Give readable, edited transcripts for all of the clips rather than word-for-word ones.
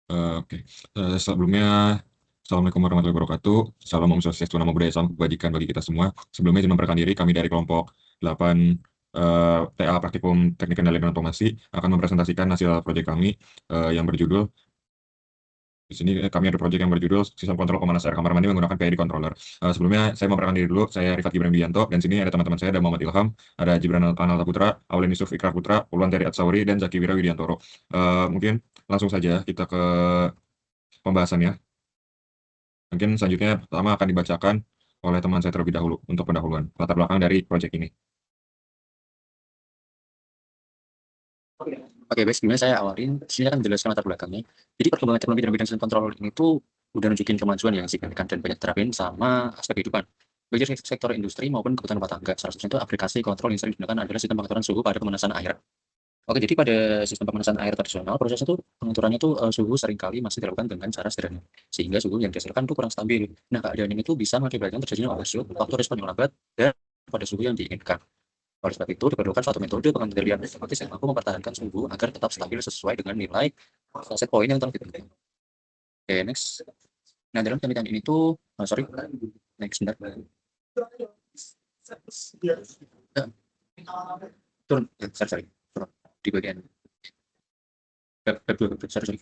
Oke. Sebelumnya, Assalamualaikum warahmatullahi wabarakatuh. Salam Om Swastiastu, Namo Buddhaya, salam kebajikan bagi kita semua. Sebelumnya izin memperkenalkan diri, kami dari kelompok 8 TA Praktikum Teknik Kendali dan Otomasi akan mempresentasikan hasil proyek kami yang berjudul di sini kami ada proyek yang berjudul Sistem Kontrol Pemanasan Air Kamar Mandi menggunakan PID Controller. Sebelumnya saya memperkenalkan diri dulu, saya Rifat Gibran Widianto, dan sini ada teman-teman saya, ada Muhammad Ilham, ada Gibran Analta Putra, Aulen Yusuf Ikrar Putra, Puluhan Teri Atsauri, dan Zaki Wira Widiantoro. Mungkin langsung saja kita ke pembahasannya. Mungkin selanjutnya pertama akan dibacakan oleh teman saya terlebih dahulu untuk pendahuluan latar belakang dari proyek ini. Oke, baik. Sebelumnya saya awalin, di sini akan menjelaskan latar belakangnya. Jadi perkembangan teknologi dalam bidang sistem kontrol ini tuh udah nunjukin kemajuan yang signifikan dan banyak terapin sama aspek kehidupan. Baik dari sektor industri maupun kebutuhan rumah tangga. Salah satunya itu aplikasi kontrol yang sering digunakan adalah sistem pengaturan suhu pada pemanasan air. Oke, jadi pada sistem pemanasan air tradisional, prosesnya tuh pengaturannya tuh suhu seringkali masih dilakukan dengan cara sederhana, sehingga suhu yang dihasilkan tuh kurang stabil. Nah, keadaan ini tuh bisa mengakibatkan terjadinya overshoot, waktu respon yang lambat, dan pada suhu yang diinginkan. Oleh sebab itu, diperlukan suatu metode pengendalian otomatis yang mampu mempertahankan suhu agar tetap stabil sesuai dengan nilai set point yang telah ditentukan. Oke, next. Nah, dalam penelitian ini tuh, sorry, next sebentar. Turun, sorry, turun di bagian sorry.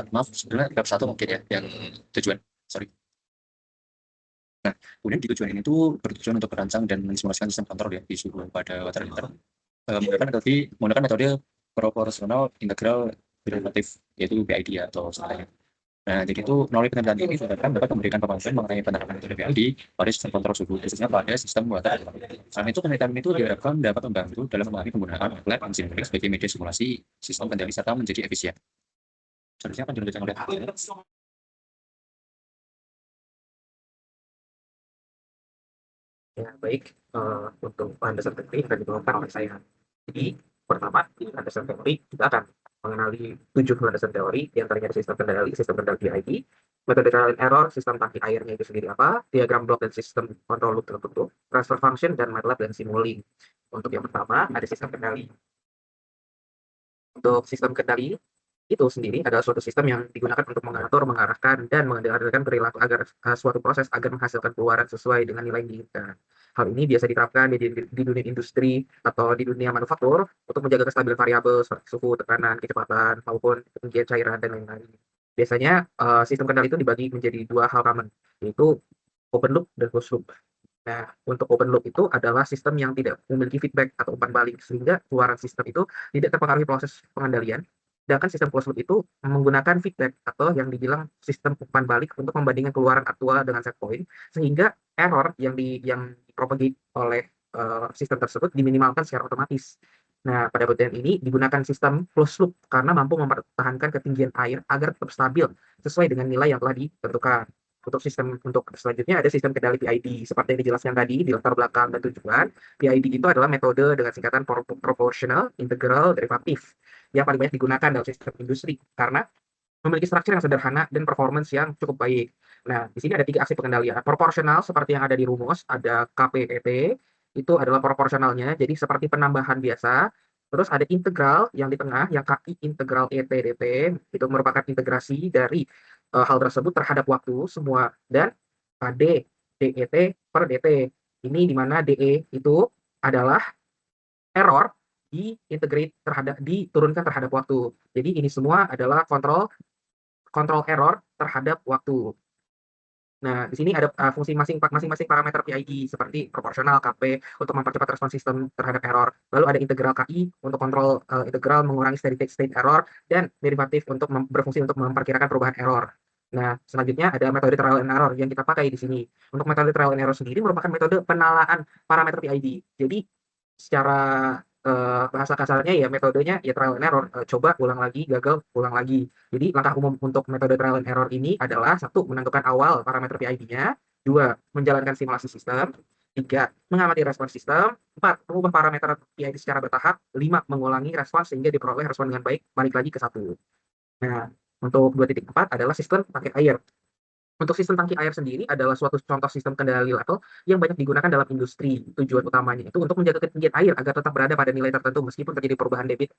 Maaf, sebenarnya bab satu mungkin ya, yang tujuan, sorry. Nah, kemudian di tujuan ini tuh bertujuan untuk merancang dan mensimulasikan sistem kontrol ya di suhu pada water heater menggunakan metode proporsional integral derivatif, yaitu PID ya, atau sebenarnya. Nah, jadi itu melalui penelitian ini diharapkan dapat memberikan pemahaman mengenai penerapan metode PID pada sistem kontrol suhu, khususnya pada sistem water heater. Selain itu, penelitian itu diharapkan dapat membantu dalam memahami penggunaan lab engineering sebagai media simulasi sistem kendali serta menjadi efisien. Selanjutnya akan dilanjutkan oleh Ya, baik. Untuk landasan teori akan dibawakan oleh saya. Jadi, pertama, di landasan teori kita akan mengenali 7 landasan teori, di antaranya ada sistem kendali PID, metode trial and error, sistem tangki airnya itu sendiri apa, diagram blok dan sistem kontrol loop tertentu, transfer function, dan MATLAB dan Simulink. Untuk yang pertama, ada sistem kendali. Untuk sistem kendali, itu sendiri adalah suatu sistem yang digunakan untuk mengatur, mengarahkan, dan mengendalikan perilaku agar suatu proses agar menghasilkan keluaran sesuai dengan nilai yang diinginkan. Hal ini biasa diterapkan di dunia industri atau di dunia manufaktur untuk menjaga kestabilan variabel seperti suhu, tekanan, kecepatan, maupun ketinggian cairan dan lain-lain. Biasanya sistem kendali itu dibagi menjadi dua hal common, yaitu open loop dan closed loop. Nah, untuk open loop itu adalah sistem yang tidak memiliki feedback atau umpan balik, sehingga keluaran sistem itu tidak terpengaruhi proses pengendalian. Sedangkan sistem closed loop itu menggunakan feedback atau yang dibilang sistem umpan balik untuk membandingkan keluaran aktual dengan set point, sehingga error yang dipropagate oleh sistem tersebut diminimalkan secara otomatis. Nah, pada bagian ini digunakan sistem closed loop karena mampu mempertahankan ketinggian air agar tetap stabil sesuai dengan nilai yang telah ditentukan. Untuk selanjutnya ada sistem kendali PID. Seperti yang dijelaskan tadi di latar belakang dan tujuan, PID itu adalah metode dengan singkatan proportional integral derivatif yang paling banyak digunakan dalam sistem industri karena memiliki struktur yang sederhana dan performance yang cukup baik. Nah, di sini ada 3 aksi pengendalian. Proporsional seperti yang ada di rumus, ada KPET, itu adalah proporsionalnya, jadi seperti penambahan biasa. Terus ada integral yang di tengah, yang KI integral ET DT, itu merupakan integrasi dari hal tersebut terhadap waktu semua, dan D DET per DT. Ini di mana DE itu adalah error diturunkan terhadap waktu. Jadi ini semua adalah kontrol kontrol error terhadap waktu. Nah, di sini ada fungsi masing-masing parameter PID seperti proporsional KP untuk mempercepat respons sistem terhadap error. Lalu ada integral KI untuk kontrol integral mengurangi steady state error, dan derivatif untuk berfungsi untuk memperkirakan perubahan error. Nah, selanjutnya ada metode trial and error yang kita pakai di sini. Untuk metode trial and error sendiri merupakan metode penalaan parameter PID. Jadi secara bahasa kasarnya ya metodenya ya trial and error, coba ulang lagi, gagal ulang lagi. Jadi langkah umum untuk metode trial and error ini adalah: satu, menentukan awal parameter PID-nya; dua, menjalankan simulasi sistem; tiga, mengamati respons sistem; empat, mengubah parameter PID secara bertahap; lima, mengulangi respons sehingga diperoleh respon dengan baik, balik lagi ke satu. Nah, untuk 2.4 adalah sistem pakai air. Untuk sistem tangki air sendiri adalah suatu contoh sistem kendali level yang banyak digunakan dalam industri. Tujuan utamanya itu untuk menjaga ketinggian air agar tetap berada pada nilai tertentu meskipun terjadi perubahan debit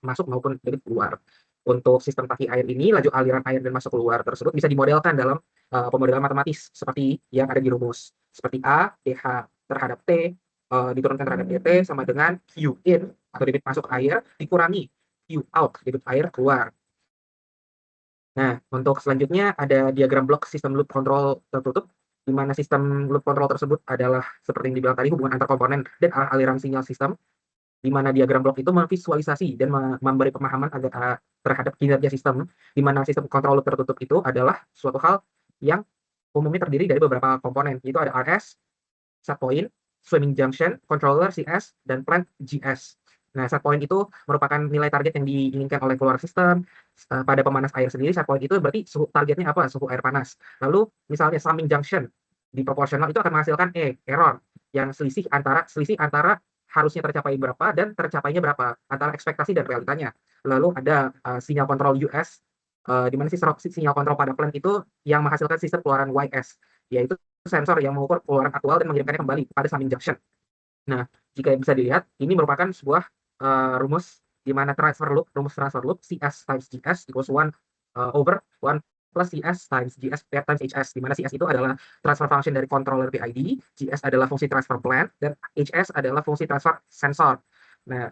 masuk maupun debit keluar. Untuk sistem tangki air ini, laju aliran air dan masuk keluar tersebut bisa dimodelkan dalam pemodelan matematis seperti yang ada di rumus. Seperti A, DH terhadap T, diturunkan terhadap DT sama dengan Q in atau debit masuk air dikurangi Q out, debit air keluar. Nah, untuk selanjutnya ada diagram blok sistem loop control tertutup, di mana sistem loop control tersebut adalah seperti yang dibilang tadi hubungan antar komponen dan aliran sinyal sistem, di mana diagram blok itu memvisualisasi dan memberi pemahaman terhadap kinerja sistem, di mana sistem kontrol loop tertutup itu adalah suatu hal yang umumnya terdiri dari beberapa komponen, yaitu ada RS, set point, swimming junction, controller CS, dan plant GS. Nah, set point itu merupakan nilai target yang diinginkan oleh keluar sistem. Pada pemanas air sendiri, set point itu berarti suhu targetnya apa? Suhu air panas. Lalu misalnya summing junction di proporsional itu akan menghasilkan error yang selisih antara harusnya tercapai berapa dan tercapainya berapa, antara ekspektasi dan realitanya. Lalu ada sinyal kontrol US, di mana sinyal kontrol pada plant itu yang menghasilkan sistem keluaran YS, yaitu sensor yang mengukur keluaran aktual dan mengirimkannya kembali pada summing junction. Nah, jika bisa dilihat, ini merupakan sebuah rumus di mana rumus transfer loop CS times GS equals 1 over 1 plus CS times GS times HS, di mana CS itu adalah transfer function dari controller PID, GS adalah fungsi transfer plant, dan HS adalah fungsi transfer sensor. Nah,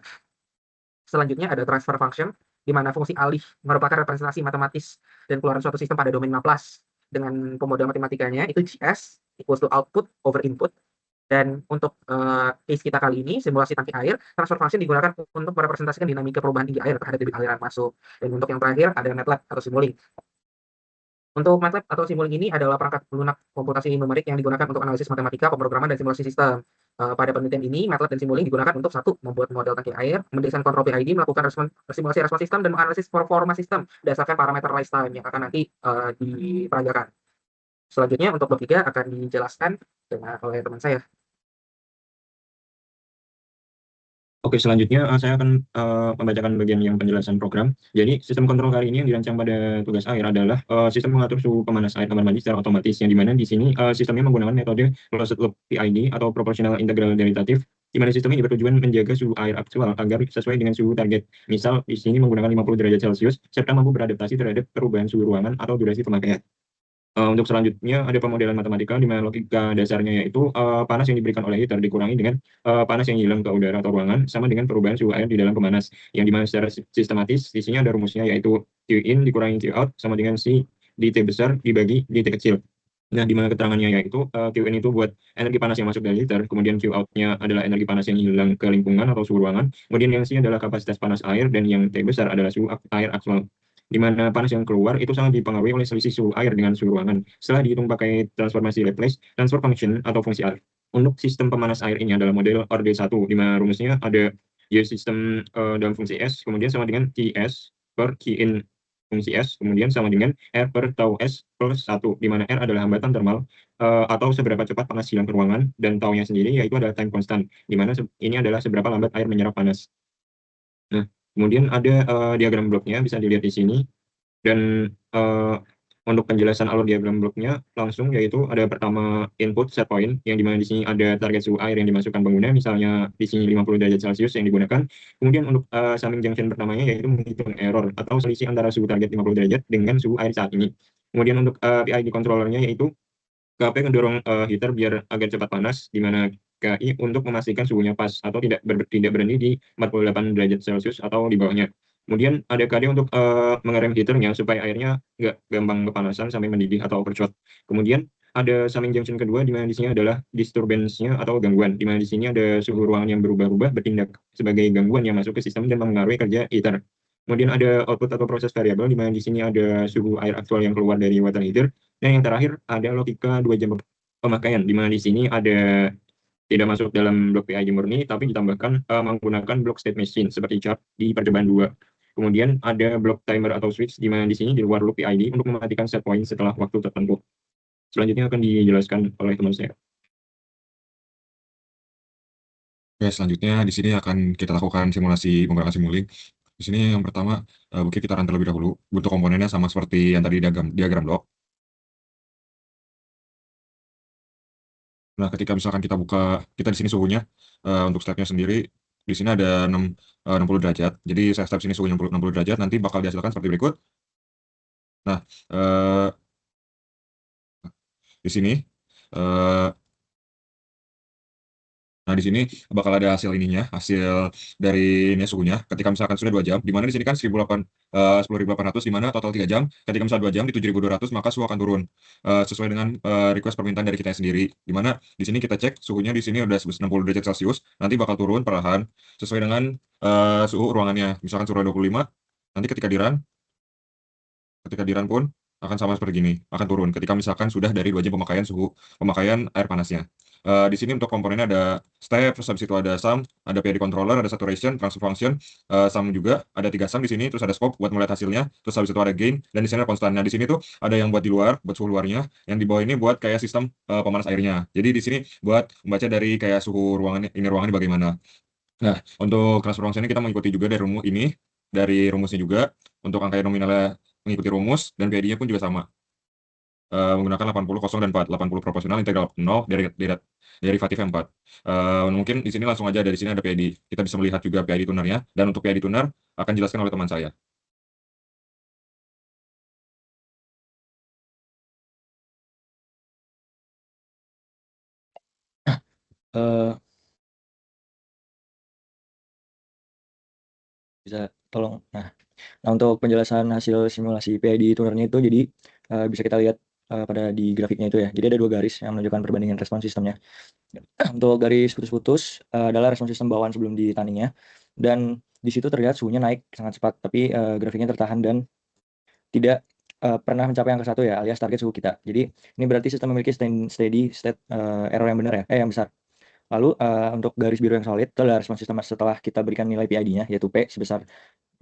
selanjutnya ada transfer function, di mana fungsi alih merupakan representasi matematis dan keluaran suatu sistem pada domain Laplace. Dengan pemodal matematikanya itu GS equals to output over input. Dan untuk case kita kali ini, simulasi tangki air, transfer function digunakan untuk merepresentasikan dinamika perubahan tinggi air terhadap debit aliran masuk. Dan untuk yang terakhir ada MATLAB atau Simulink. Untuk MATLAB atau Simulink ini adalah perangkat lunak komputasi numerik yang digunakan untuk analisis matematika, pemrograman, dan simulasi sistem. Pada penelitian ini, MATLAB dan Simulink digunakan untuk satu, membuat model tangki air, mendesain kontrol PID, melakukan simulasi respon sistem, dan menganalisis performa sistem berdasarkan parameter rise time yang akan nanti diperagakan. Selanjutnya untuk bab 3 akan dijelaskan oleh teman saya. Oke, selanjutnya saya akan membacakan bagian yang penjelasan program. Jadi, sistem kontrol kali ini yang dirancang pada tugas air adalah sistem mengatur suhu pemanas air kamar mandi secara otomatis, yang dimana di sini sistemnya menggunakan metode closed loop PID atau proportional integral derivatives, di mana sistem ini bertujuan menjaga suhu air aktual agar sesuai dengan suhu target. Misal, di sini menggunakan 50 derajat Celcius, serta mampu beradaptasi terhadap perubahan suhu ruangan atau durasi pemakaian. Untuk selanjutnya ada pemodelan matematika di mana logika dasarnya yaitu panas yang diberikan oleh heater dikurangi dengan panas yang hilang ke udara atau ruangan sama dengan perubahan suhu air di dalam pemanas, yang dimana secara sistematis di sini ada rumusnya yaitu Q in dikurangi Q out sama dengan si dt besar dibagi dt kecil. Nah, di mana keterangannya yaitu Q in itu buat energi panas yang masuk dari heater, kemudian Q out-nya adalah energi panas yang hilang ke lingkungan atau suhu ruangan, kemudian yang C adalah kapasitas panas air, dan yang T besar adalah suhu air aktual, di mana panas yang keluar itu sangat dipengaruhi oleh selisih suhu air dengan suhu ruangan. Setelah dihitung pakai transformasi Laplace, transfer function atau fungsi air. Untuk sistem pemanas air ini adalah model orde 1, di mana rumusnya ada Y sistem dalam fungsi S, kemudian sama dengan TS per Q in fungsi S, kemudian sama dengan R per tau S plus 1, di mana R adalah hambatan termal atau seberapa cepat panas hilang ke ruangan, dan tau-nya sendiri yaitu adalah time constant, di mana ini adalah seberapa lambat air menyerap panas. Nah, kemudian ada diagram bloknya bisa dilihat di sini, dan untuk penjelasan alur diagram bloknya langsung yaitu ada pertama input set point, yang dimana di sini ada target suhu air yang dimasukkan pengguna, misalnya di sini 50 derajat Celcius yang digunakan. Kemudian untuk summing junction pertamanya yaitu menghitung error atau selisih antara suhu target 50 derajat dengan suhu air saat ini. Kemudian untuk PID controllernya yaitu KP mendorong heater biar agar cepat panas, di mana KI untuk memastikan suhunya pas atau tidak berhenti di 48 derajat Celcius atau di bawahnya. Kemudian ada KD untuk mengerem heaternya supaya airnya nggak gampang kepanasan sampai mendidih atau overshot. Kemudian ada summing junction kedua, di mana di sini adalah disturbance-nya atau gangguan, di mana di sini ada suhu ruangan yang berubah-ubah bertindak sebagai gangguan yang masuk ke sistem dan mempengaruhi kerja heater. Kemudian ada output atau proses variabel, di mana di sini ada suhu air aktual yang keluar dari water heater. Dan yang terakhir ada logika 2 jam pemakaian, di mana di sini ada tidak masuk dalam blok PID murni, tapi ditambahkan menggunakan blok state machine seperti chart di percobaan 2. Kemudian ada blok timer atau switch, di mana di sini di luar loop PID untuk mematikan set point setelah waktu tertentu. Selanjutnya akan dijelaskan oleh teman saya. Oke, selanjutnya di sini akan kita lakukan simulasi menggunakan Simulink. Di sini yang pertama, bukit kita run terlebih dahulu. Bentuk komponennya sama seperti yang tadi diagram blok. Nah, ketika misalkan kita di sini suhunya untuk stepnya sendiri di sini ada 60 derajat. Jadi saya step sini suhunya 60 derajat, nanti bakal dihasilkan seperti berikut. Nah, eh, di sini eh, Nah, di sini bakal ada hasil ininya, hasil dari ini suhunya. Ketika misalkan sudah 2 jam, di mana di sini kan 10.800, di mana total 3 jam. Ketika misalnya 2 jam di 7.200, maka suhu akan turun sesuai dengan request permintaan dari kita sendiri. Di mana di sini kita cek suhunya di sini udah 60 derajat Celcius, nanti bakal turun perlahan sesuai dengan suhu ruangannya. Misalkan suhu 25, nanti ketika di run pun akan sama seperti gini, akan turun ketika misalkan sudah dari 2 jam pemakaian air panasnya. Di sini untuk komponennya ada step, terus habis itu ada sum, ada PID controller, ada saturation, transfer function, sum juga, ada 3 sum di sini, terus ada scope buat melihat hasilnya, terus habis itu ada gain, dan di sini ada konstannya. Di sini tuh ada yang buat di luar, buat suhu luarnya, yang di bawah ini buat kayak sistem pemanas airnya. Jadi di sini buat membaca dari kayak suhu ruangan ini ruangannya bagaimana. Nah, untuk transfer function ini kita mengikuti juga dari rumusnya juga, untuk angka nominalnya mengikuti rumus, dan PID-nya pun juga sama. Menggunakan 80, 0, dan 4. 80 proporsional, integral 0, derivatifnya 4. Mungkin di sini langsung aja dari sini ada PID. Kita bisa melihat juga PID tunernya, dan untuk PID tuner akan dijelaskan oleh teman saya. Eh, bisa tolong. Nah, untuk penjelasan hasil simulasi PID tunernya itu, jadi bisa kita lihat pada di grafiknya itu ya. Jadi ada 2 garis yang menunjukkan perbandingan respon sistemnya. Untuk garis putus-putus adalah respon sistem bawaan sebelum ditandingnya, dan di situ terlihat suhunya naik sangat cepat, tapi grafiknya tertahan dan tidak pernah mencapai angka 1 ya, alias target suhu kita. Jadi ini berarti sistem memiliki steady state error yang benar ya, yang besar. Lalu untuk garis biru yang solid itu adalah respon sistem setelah kita berikan nilai PID-nya, yaitu P sebesar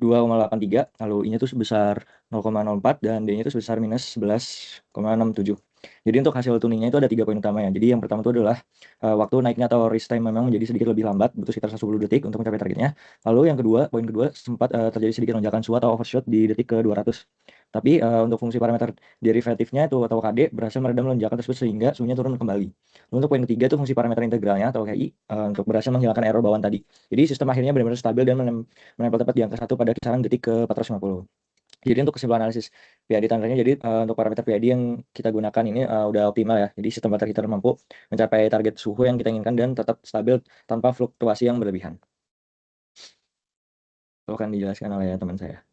2,83, lalu I-nya itu sebesar 0,04, dan D-nya itu sebesar minus 11,67. Jadi untuk hasil tuningnya itu ada 3 poin utamanya. Jadi yang pertama itu adalah waktu naiknya atau reach time memang menjadi sedikit lebih lambat, butuh sekitar 10 detik untuk mencapai targetnya. Lalu yang kedua, poin kedua, sempat terjadi sedikit lonjakan suhu atau overshoot di detik ke 200. Tapi untuk fungsi parameter derivatifnya itu atau KD berhasil meredam lonjakan tersebut sehingga suhunya turun kembali. Lalu untuk poin ketiga itu fungsi parameter integralnya atau KI untuk berhasil menghilangkan error bawaan tadi. Jadi sistem akhirnya benar-benar stabil dan menempel tepat di angka 1 pada kisaran detik ke 450. Jadi untuk kesimpulan analisis PID tandanya, jadi untuk parameter PID yang kita gunakan ini udah optimal ya. Jadi sistem baterai kita mampu mencapai target suhu yang kita inginkan dan tetap stabil tanpa fluktuasi yang berlebihan. Itu akan dijelaskan oleh teman saya.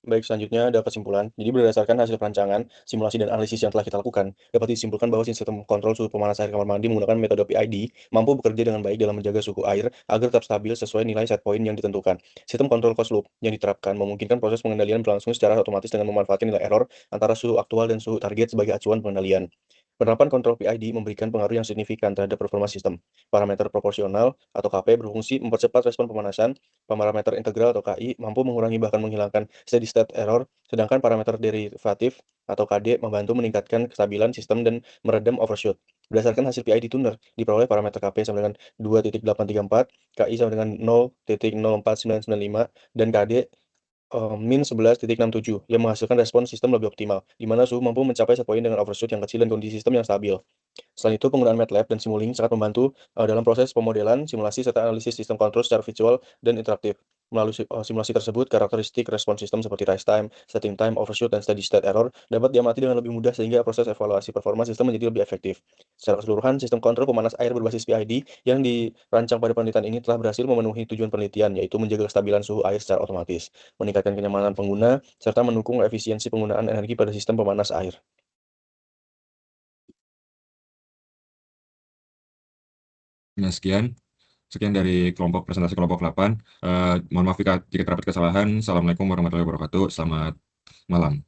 Baik, selanjutnya ada kesimpulan. Jadi berdasarkan hasil perancangan, simulasi, dan analisis yang telah kita lakukan, dapat disimpulkan bahwa sistem kontrol suhu pemanas air kamar mandi menggunakan metode PID mampu bekerja dengan baik dalam menjaga suhu air agar tetap stabil sesuai nilai set point yang ditentukan. Sistem kontrol closed loop yang diterapkan memungkinkan proses pengendalian berlangsung secara otomatis dengan memanfaatkan nilai error antara suhu aktual dan suhu target sebagai acuan pengendalian. Penerapan kontrol PID memberikan pengaruh yang signifikan terhadap performa sistem. Parameter proporsional atau KP berfungsi mempercepat respon pemanasan. Parameter integral atau KI mampu mengurangi bahkan menghilangkan steady state error, sedangkan parameter derivatif atau KD membantu meningkatkan kestabilan sistem dan meredam overshoot. Berdasarkan hasil PID tuner, diperoleh parameter KP sama dengan 2.834, KI sama dengan 0.04995, dan KD min 11.67 yang menghasilkan respon sistem lebih optimal, di mana suhu mampu mencapai set point dengan overshoot yang kecil dan kondisi sistem yang stabil. Selain itu, penggunaan MATLAB dan Simulink sangat membantu dalam proses pemodelan, simulasi, serta analisis sistem kontrol secara visual dan interaktif. Melalui simulasi tersebut, karakteristik respon sistem seperti rise time, setting time, overshoot, dan steady state error dapat diamati dengan lebih mudah sehingga proses evaluasi performa sistem menjadi lebih efektif. Secara keseluruhan, sistem kontrol pemanas air berbasis PID yang dirancang pada penelitian ini telah berhasil memenuhi tujuan penelitian, yaitu menjaga kestabilan suhu air secara otomatis, meningkatkan kenyamanan pengguna, serta mendukung efisiensi penggunaan energi pada sistem pemanas air. Nah, sekian dari presentasi kelompok 8. Mohon maaf jika terdapat kesalahan. Assalamualaikum warahmatullahi wabarakatuh. Selamat malam.